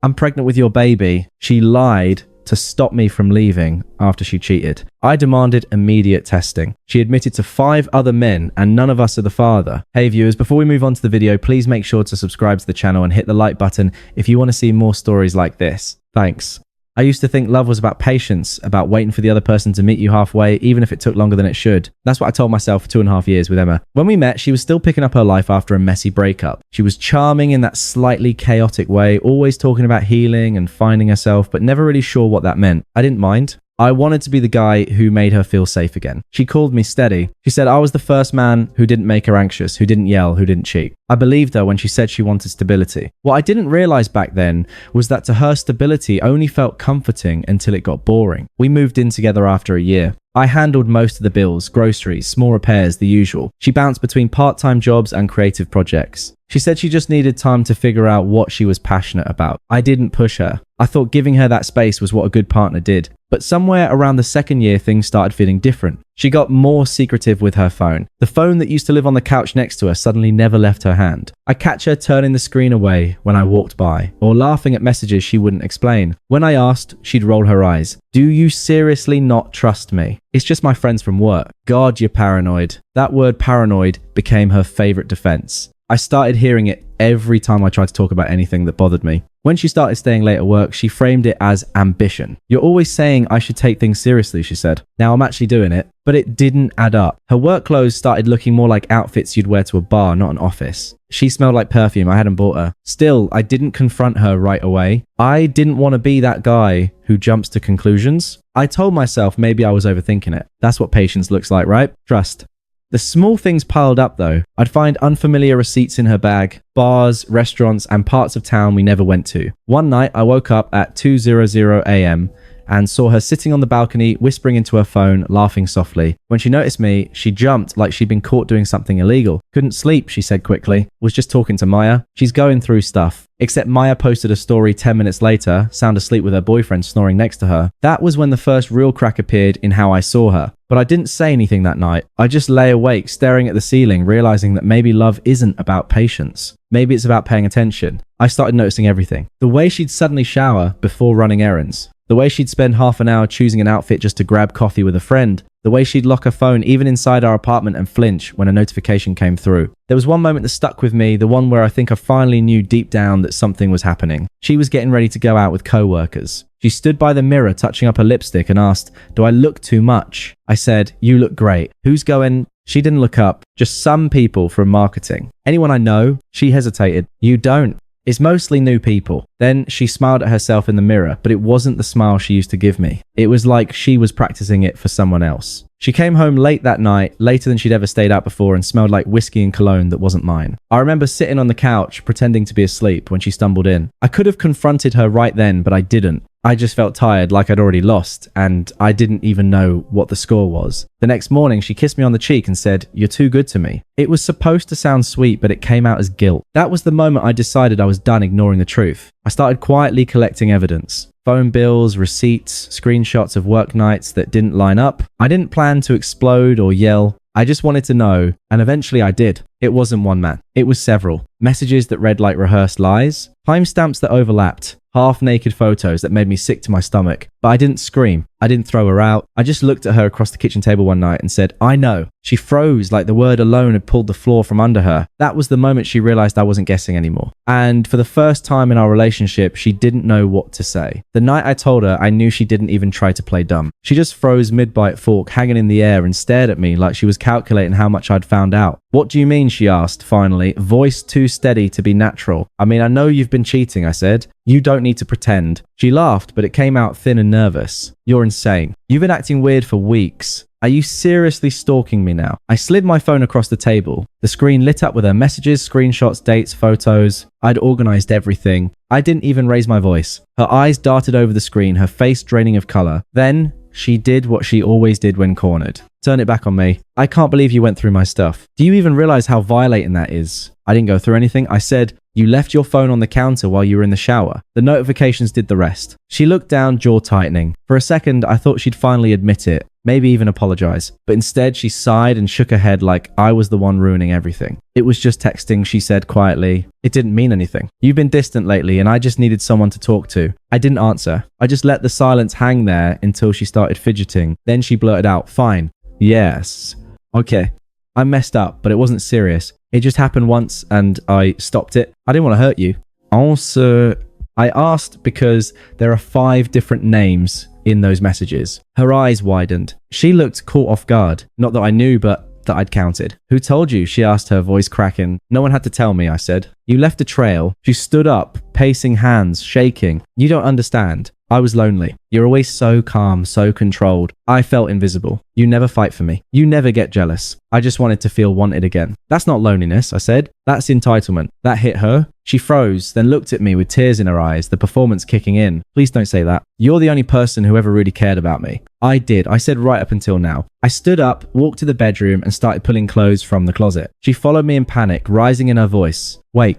I'm pregnant with your baby. She lied to stop me from leaving after she cheated. I demanded immediate testing. She admitted to 5 other men and none of us are the father. Hey viewers, before we move on to the video, please make sure to subscribe to the channel and hit the like button if you want to see more stories like this. Thanks. I used to think love was about patience, about waiting for the other person to meet you halfway, even if it took longer than it should. That's what I told myself for 2.5 years with Emma. When we met, she was still picking up her life after a messy breakup. She was charming in that slightly chaotic way, always talking about healing and finding herself, but never really sure what that meant. I didn't mind. I wanted to be the guy who made her feel safe again. She called me steady. She said I was the first man who didn't make her anxious, who didn't yell, who didn't cheat. I believed her when she said she wanted stability. What I didn't realize back then was that to her, stability only felt comforting until it got boring. We moved in together after a year. I handled most of the bills, groceries, small repairs, the usual. She bounced between part-time jobs and creative projects. She said she just needed time to figure out what she was passionate about. I didn't push her. I thought giving her that space was what a good partner did. But somewhere around the second year, things started feeling different. She got more secretive with her phone. The phone that used to live on the couch next to her suddenly never left her hand. I catch her turning the screen away when I walked by, or laughing at messages she wouldn't explain. When I asked, she'd roll her eyes. Do you seriously not trust me? It's just my friends from work. God, you're paranoid. That word paranoid became her favorite defense. I started hearing it every time I tried to talk about anything that bothered me. When she started staying late at work, she framed it as ambition. You're always saying I should take things seriously, she said. Now I'm actually doing it, but it didn't add up. Her work clothes started looking more like outfits you'd wear to a bar, not an office. She smelled like perfume I hadn't bought her. Still, I didn't confront her right away. I didn't want to be that guy who jumps to conclusions. I told myself maybe I was overthinking it. That's what patience looks like, right? Trust. The small things piled up though. I'd find unfamiliar receipts in her bag, bars, restaurants, and parts of town we never went to. One night, I woke up at 2:00 a.m. and saw her sitting on the balcony, whispering into her phone, laughing softly. When she noticed me, she jumped like she'd been caught doing something illegal. Couldn't sleep, she said quickly. Was just talking to Maya. She's going through stuff. Except Maya posted a story 10 minutes later, sound asleep with her boyfriend snoring next to her. That was when the first real crack appeared in how I saw her. But I didn't say anything that night. I just lay awake, staring at the ceiling, realizing that maybe love isn't about patience. Maybe it's about paying attention. I started noticing everything. The way she'd suddenly shower before running errands. The way she'd spend half an hour choosing an outfit just to grab coffee with a friend. The way she'd lock her phone even inside our apartment and flinch when a notification came through. There was one moment that stuck with me, the one where I think I finally knew deep down that something was happening. She was getting ready to go out with co-workers. She stood by the mirror touching up her lipstick and asked, "Do I look too much?" I said, "You look great." "Who's going?" She didn't look up. "Just some people from marketing." "Anyone I know?" She hesitated. "You don't." "It's mostly new people." Then she smiled at herself in the mirror, but it wasn't the smile she used to give me. It was like she was practicing it for someone else. She came home late that night, later than she'd ever stayed out before, and smelled like whiskey and cologne that wasn't mine. I remember sitting on the couch, pretending to be asleep when she stumbled in. I could have confronted her right then, but I didn't. I just felt tired, like I'd already lost, and I didn't even know what the score was. The next morning, she kissed me on the cheek and said, "You're too good to me." It was supposed to sound sweet, but it came out as guilt. That was the moment I decided I was done ignoring the truth. I started quietly collecting evidence. Phone bills, receipts, screenshots of work nights that didn't line up. I didn't plan to explode or yell. I just wanted to know, and eventually I did. It wasn't one man. It was several. Messages that read like rehearsed lies. Timestamps that overlapped. Half-naked photos that made me sick to my stomach. But I didn't scream. I didn't throw her out. I just looked at her across the kitchen table one night and said, "I know." She froze like the word alone had pulled the floor from under her. That was the moment she realized I wasn't guessing anymore. And for the first time in our relationship, she didn't know what to say. The night I told her, I knew she didn't even try to play dumb. She just froze mid-bite fork hanging in the air and stared at me like she was calculating how much I'd found out. "What do you mean?" she asked, finally, voice too steady to be natural. "I mean, I know you've been cheating," I said. "You don't need to pretend." She laughed, but it came out thin and nervous. "You're insane. You've been acting weird for weeks. Are you seriously stalking me now?" I slid my phone across the table. The screen lit up with her messages, screenshots, dates, photos. I'd organized everything. I didn't even raise my voice. Her eyes darted over the screen, her face draining of color. Then she did what she always did when cornered. "Turn it back on me. I can't believe you went through my stuff. Do you even realize how violating that is?" I didn't go through anything. I said, "You left your phone on the counter while you were in the shower." The notifications did the rest. She looked down, jaw tightening. For a second, I thought she'd finally admit it. maybe even apologize. But instead, she sighed and shook her head like I was the one ruining everything. It was just texting, she said quietly. It didn't mean anything. You've been distant lately and I just needed someone to talk to. I didn't answer. I just let the silence hang there until she started fidgeting. Then she blurted out, fine. Yes. Okay. I messed up, but it wasn't serious. It just happened once and I stopped it. I didn't want to hurt you. Also, I asked because there are 5 different names in those messages. Her eyes widened. She looked caught off guard. Not that I knew, but that I'd counted. Who told you? She asked, her voice cracking. No one had to tell me, I said. You left a trail. She stood up, pacing hands, shaking. You don't understand. I was lonely. You're always so calm, so controlled. I felt invisible. You never fight for me. You never get jealous. I just wanted to feel wanted again. That's not loneliness, I said. That's entitlement. That hit her. She froze, then looked at me with tears in her eyes, the performance kicking in. Please don't say that. You're the only person who ever really cared about me. I did. I said right up until now. I stood up, walked to the bedroom, and started pulling clothes from the closet. She followed me in panic, rising in her voice. Wait.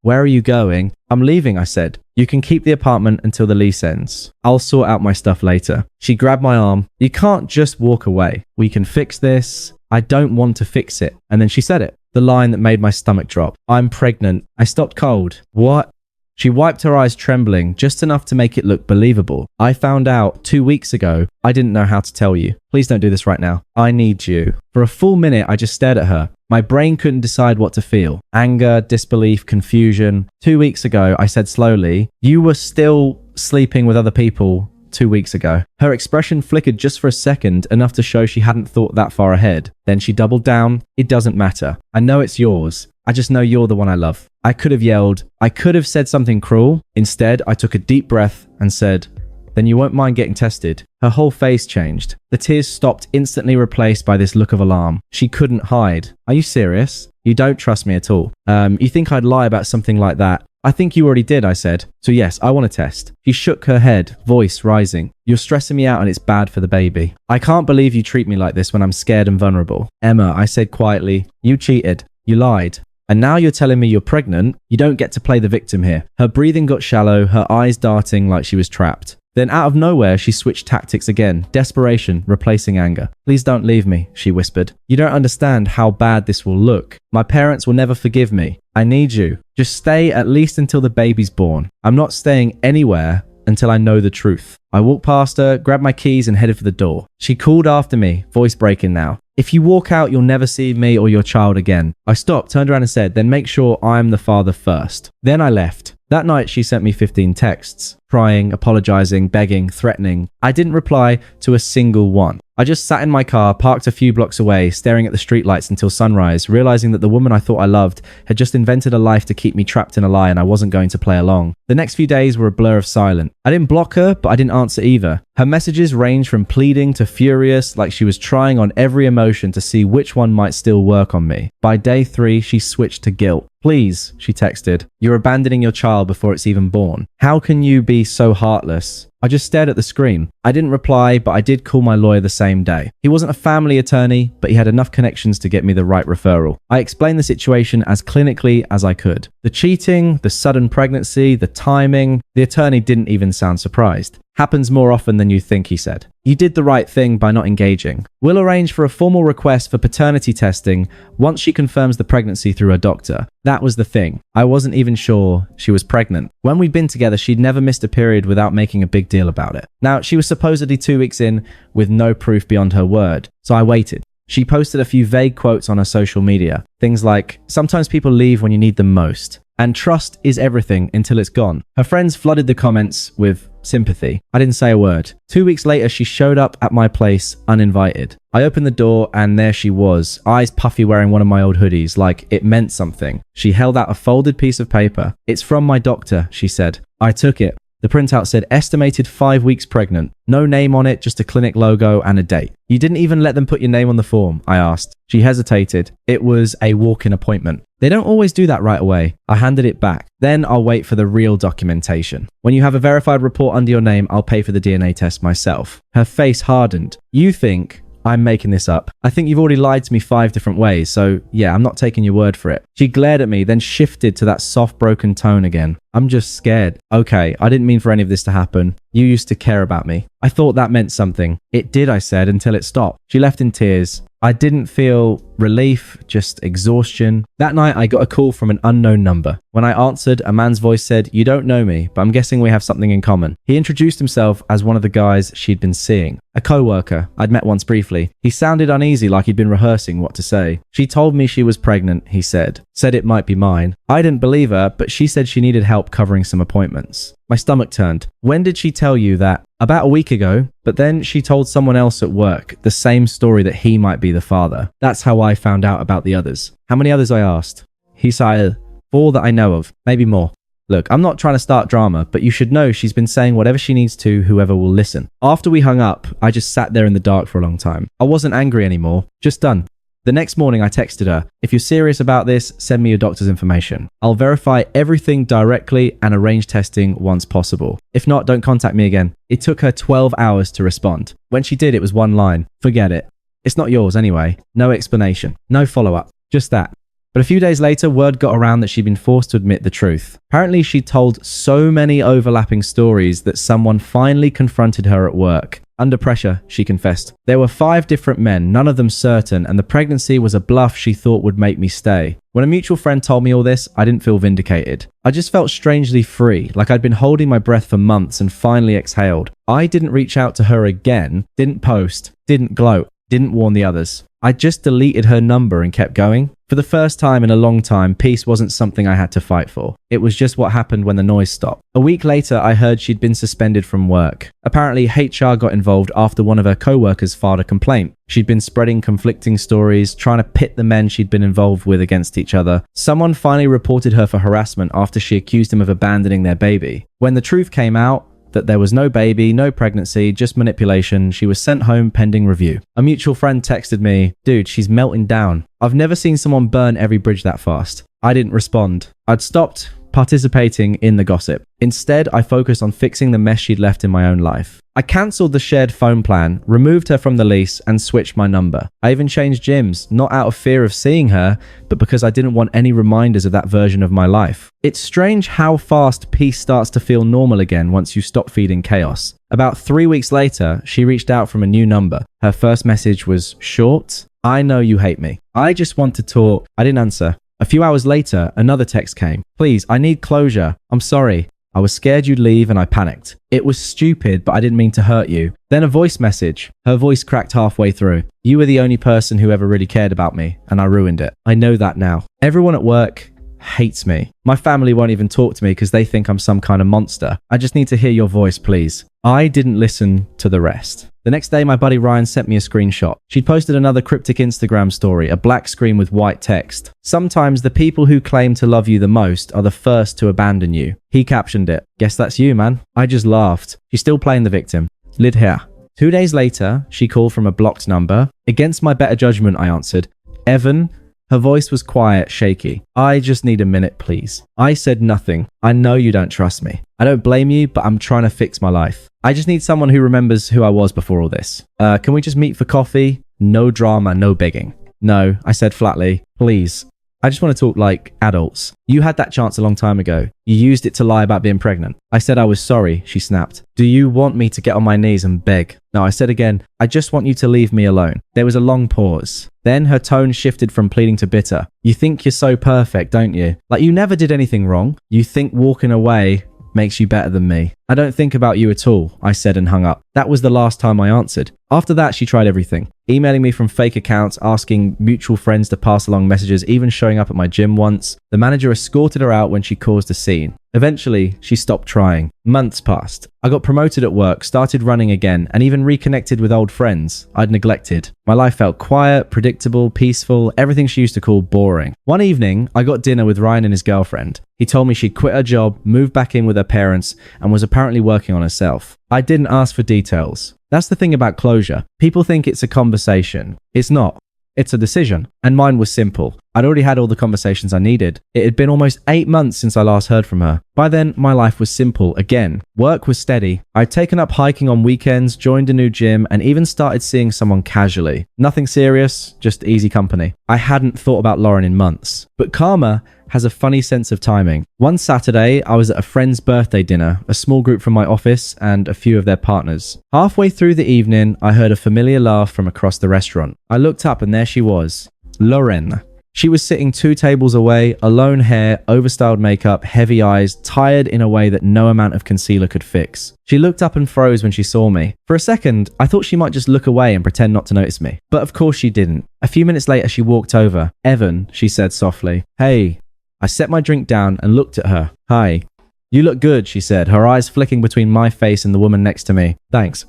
Where are you going? I'm leaving, I said. You can keep the apartment until the lease ends. I'll sort out my stuff later. She grabbed my arm. You can't just walk away. We can fix this. I don't want to fix it. And then she said it. The line that made my stomach drop. I'm pregnant. I stopped cold. What? She wiped her eyes trembling, just enough to make it look believable. I found out 2 weeks ago. I didn't know how to tell you. Please don't do this right now. I need you. For a full minute, I just stared at her. My brain couldn't decide what to feel. Anger, disbelief, confusion. 2 weeks ago, I said slowly, you were still sleeping with other people 2 weeks ago. Her expression flickered just for a second, enough to show she hadn't thought that far ahead. Then she doubled down. It doesn't matter. I know it's yours. I just know you're the one I love. I could have yelled. I could have said something cruel. Instead, I took a deep breath and said, then you won't mind getting tested. Her whole face changed. The tears stopped, instantly replaced by this look of alarm. She couldn't hide. Are you serious? You don't trust me at all. You think I'd lie about something like that? I think you already did, I said. So yes, I want a test. She shook her head, voice rising. You're stressing me out and it's bad for the baby. I can't believe you treat me like this when I'm scared and vulnerable. Emma, I said quietly, you cheated. You lied. And now you're telling me you're pregnant? You don't get to play the victim here. Her breathing got shallow, her eyes darting like she was trapped. Then out of nowhere, she switched tactics again, desperation replacing anger. Please don't leave me, she whispered. You don't understand how bad this will look. My parents will never forgive me. I need you. Just stay at least until the baby's born. I'm not staying anywhere until I know the truth. I walked past her, grabbed my keys and headed for the door. She called after me, voice breaking now. If you walk out, you'll never see me or your child again. I stopped, turned around and said, then make sure I'm the father first. Then I left. That night, she sent me 15 texts, crying, apologizing, begging, threatening. I didn't reply to a single one. I just sat in my car, parked a few blocks away, staring at the streetlights until sunrise, realizing that the woman I thought I loved had just invented a life to keep me trapped in a lie and I wasn't going to play along. The next few days were a blur of silence. I didn't block her, but I didn't answer either. Her messages ranged from pleading to furious, like she was trying on every emotion to see which one might still work on me. By day 3, she switched to guilt. Please, she texted, you're abandoning your child before it's even born. How can you be so heartless? I just stared at the screen. I didn't reply, but I did call my lawyer the same day. He wasn't a family attorney, but he had enough connections to get me the right referral. I explained the situation as clinically as I could. The cheating, the sudden pregnancy, the timing. The attorney didn't even sound surprised. Happens more often than you think, he said. You did the right thing by not engaging. We'll arrange for a formal request for paternity testing once she confirms the pregnancy through her doctor. That was the thing. I wasn't even sure she was pregnant. When we'd been together, she'd never missed a period without making a big deal about it. Now, she was supposedly 2 weeks in with no proof beyond her word, so I waited. She posted a few vague quotes on her social media. Things like, sometimes people leave when you need them most. And trust is everything until it's gone. Her friends flooded the comments with sympathy. I didn't say a word. 2 weeks later, she showed up at my place uninvited. I opened the door and there she was, eyes puffy, wearing one of my old hoodies, like it meant something. She held out a folded piece of paper. It's from my doctor, she said. I took it. The printout said estimated 5 weeks pregnant. No name on it, just a clinic logo and a date. You didn't even let them put your name on the form, I asked. She hesitated. It was a walk-in appointment. They don't always do that right away. I handed it back. Then I'll wait for the real documentation. When you have a verified report under your name, I'll pay for the DNA test myself. Her face hardened. You think I'm making this up? I think you've already lied to me 5 different ways, so yeah, I'm not taking your word for it. She glared at me, then shifted to that soft, broken tone again. I'm just scared. Okay, I didn't mean for any of this to happen. You used to care about me. I thought that meant something. It did, I said, until it stopped. She left in tears. I didn't feel relief, just exhaustion. That night, I got a call from an unknown number. When I answered, a man's voice said, "You don't know me, but I'm guessing we have something in common." He introduced himself as one of the guys she'd been seeing, a co-worker I'd met once briefly. He sounded uneasy, like he'd been rehearsing what to say. She told me she was pregnant, he said it might be mine. I didn't believe her, but she said she needed help covering some appointments. My stomach turned. When did she tell you that? About a week ago, but then she told someone else at work the same story, that he might be the father. That's how I found out about the others. How many others, I asked. He said, 4 that I know of, maybe more. Look, I'm not trying to start drama, but you should know she's been saying whatever she needs to whoever will listen. After we hung up, I just sat there in the dark for a long time. I wasn't angry anymore, just done. The next morning I texted her, "If you're serious about this, send me your doctor's information. I'll verify everything directly and arrange testing once possible. If not, don't contact me again." It took her 12 hours to respond. When she did, it was one line. "Forget it. It's not yours anyway." No explanation. No follow-up. Just that. But a few days later, word got around that she'd been forced to admit the truth. Apparently, she told so many overlapping stories that someone finally confronted her at work. Under pressure, she confessed. There were 5 different men, none of them certain, and the pregnancy was a bluff she thought would make me stay. When a mutual friend told me all this, I didn't feel vindicated. I just felt strangely free, like I'd been holding my breath for months and finally exhaled. I didn't reach out to her again, didn't post, didn't gloat, didn't warn the others. I just deleted her number and kept going. For the first time in a long time, peace wasn't something I had to fight for. It was just what happened when the noise stopped. A week later, I heard she'd been suspended from work. Apparently, HR got involved after one of her co-workers filed a complaint. She'd been spreading conflicting stories, trying to pit the men she'd been involved with against each other. Someone finally reported her for harassment after she accused him of abandoning their baby. When the truth came out, that there was no baby, no pregnancy, just manipulation, she was sent home pending review. A mutual friend texted me, "Dude, she's melting down. I've never seen someone burn every bridge that fast." I didn't respond. I'd stopped participating in the gossip. Instead, I focused on fixing the mess she'd left in my own life. I cancelled the shared phone plan, removed her from the lease, and switched my number. I even changed gyms, not out of fear of seeing her, but because I didn't want any reminders of that version of my life. It's strange how fast peace starts to feel normal again once you stop feeding chaos. About 3 weeks later, she reached out from a new number. Her first message was short, "I know you hate me. I just want to talk." I didn't answer. A few hours later, another text came. "Please, I need closure. I'm sorry. I was scared you'd leave and I panicked. It was stupid, but I didn't mean to hurt you." Then a voice message. Her voice cracked halfway through. "You were the only person who ever really cared about me, and I ruined it. I know that now. Everyone at work hates me. My family won't even talk to me because they think I'm some kind of monster. I just need to hear your voice, please." I didn't listen to the rest. The next day, my buddy Ryan sent me a screenshot. She'd posted another cryptic Instagram story, a black screen with white text. "Sometimes the people who claim to love you the most are the first to abandon you." He captioned it, "Guess that's you, man." I just laughed. She's still playing the victim. Lid here. 2 days later, she called from a blocked number. Against my better judgment, I answered, "Evan." Her voice was quiet, shaky. "I just need a minute, please." I said nothing. "I know you don't trust me. I don't blame you, but I'm trying to fix my life. I just need someone who remembers who I was before all this. Can we just meet for coffee? No drama, no begging." "No," I said flatly. "Please. I just want to talk like adults. You had that chance a long time ago. You used it to lie about being pregnant." I said I was sorry, she snapped. "Do you want me to get on my knees and beg?" "No," I said again. "I just want you to leave me alone." There was a long pause. Then her tone shifted from pleading to bitter. "You think you're so perfect, don't you? Like you never did anything wrong. You think walking away makes you better than me." "I don't think about you at all," I said and hung up. That was the last time I answered. After that, she tried everything. Emailing me from fake accounts, asking mutual friends to pass along messages, even showing up at my gym once. The manager escorted her out when she caused a scene. Eventually, she stopped trying. Months passed. I got promoted at work, started running again, and even reconnected with old friends I'd neglected. My life felt quiet, predictable, peaceful, everything she used to call boring. One evening, I got dinner with Ryan and his girlfriend. He told me she'd quit her job, moved back in with her parents, and was apparently working on herself. I didn't ask for details. That's the thing about closure. People think it's a conversation. It's not. It's a decision. And mine was simple. I'd already had all the conversations I needed. It had been almost 8 months since I last heard from her. By then, my life was simple again. Work was steady. I'd taken up hiking on weekends, joined a new gym, and even started seeing someone casually. Nothing serious, just easy company. I hadn't thought about Lauren in months. But karma has a funny sense of timing. One Saturday, I was at a friend's birthday dinner, a small group from my office and a few of their partners. Halfway through the evening, I heard a familiar laugh from across the restaurant. I looked up and there she was, Lauren. She was sitting 2 tables away, alone hair, overstyled makeup, heavy eyes, tired in a way that no amount of concealer could fix. She looked up and froze when she saw me. For a second, I thought she might just look away and pretend not to notice me. But of course she didn't. A few minutes later, she walked over. "Evan," she said softly. "Hey." I set my drink down and looked at her. "Hi." "You look good," she said, her eyes flicking between my face and the woman next to me. "Thanks."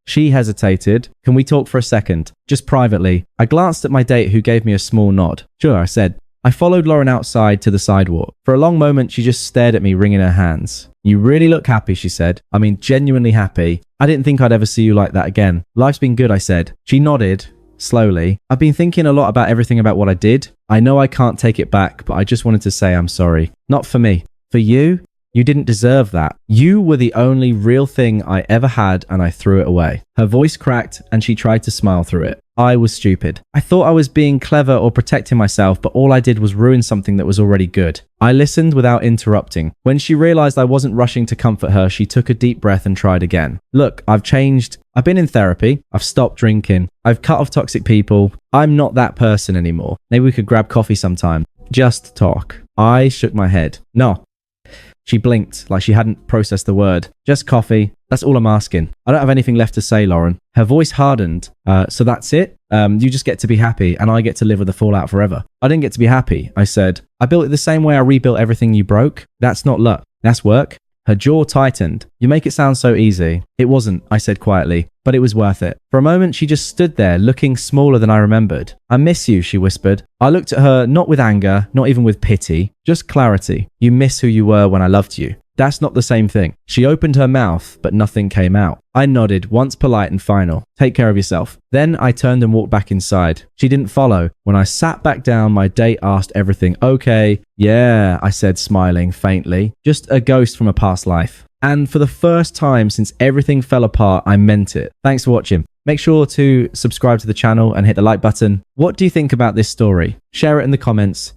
She hesitated. "Can we talk for a second? Just privately." I glanced at my date, who gave me a small nod. "Sure," I said. I followed Lauren outside to the sidewalk. For a long moment, she just stared at me, wringing her hands. "You really look happy," she said. "I mean, genuinely happy. I didn't think I'd ever see you like that again." "Life's been good," I said. She nodded, slowly. "I've been thinking a lot about everything about what I did. I know I can't take it back, but I just wanted to say I'm sorry. Not for me. For you? You didn't deserve that. You were the only real thing I ever had, and I threw it away." Her voice cracked, and she tried to smile through it. I was stupid. I thought I was being clever or protecting myself, but all I did was ruin something that was already good. I listened without interrupting. When she realized I wasn't rushing to comfort her, she took a deep breath and tried again. "Look, I've changed. I've been in therapy. I've stopped drinking. I've cut off toxic people. I'm not that person anymore. Maybe we could grab coffee sometime. Just talk." I shook my head. "No." She blinked like she hadn't processed the word. "Just coffee. That's all I'm asking. I don't have anything left to say, Lauren." Her voice hardened. So that's it? You just get to be happy and I get to live with the fallout forever." "I didn't get to be happy," I said. "I built it the same way I rebuilt everything you broke. That's not luck. That's work." Her jaw tightened. "You make it sound so easy." "It wasn't," I said quietly, "but it was worth it." For a moment, she just stood there, looking smaller than I remembered. "I miss you," she whispered. I looked at her, not with anger, not even with pity, just clarity. "You miss who you were when I loved you. That's not the same thing." She opened her mouth, but nothing came out. I nodded, once polite and final. "Take care of yourself." Then I turned and walked back inside. She didn't follow. When I sat back down, my date asked everything. "Okay." "Yeah," I said, smiling faintly. "Just a ghost from a past life." And for the first time since everything fell apart, I meant it. Thanks for watching. Make sure to subscribe to the channel and hit the like button. What do you think about this story? Share it in the comments.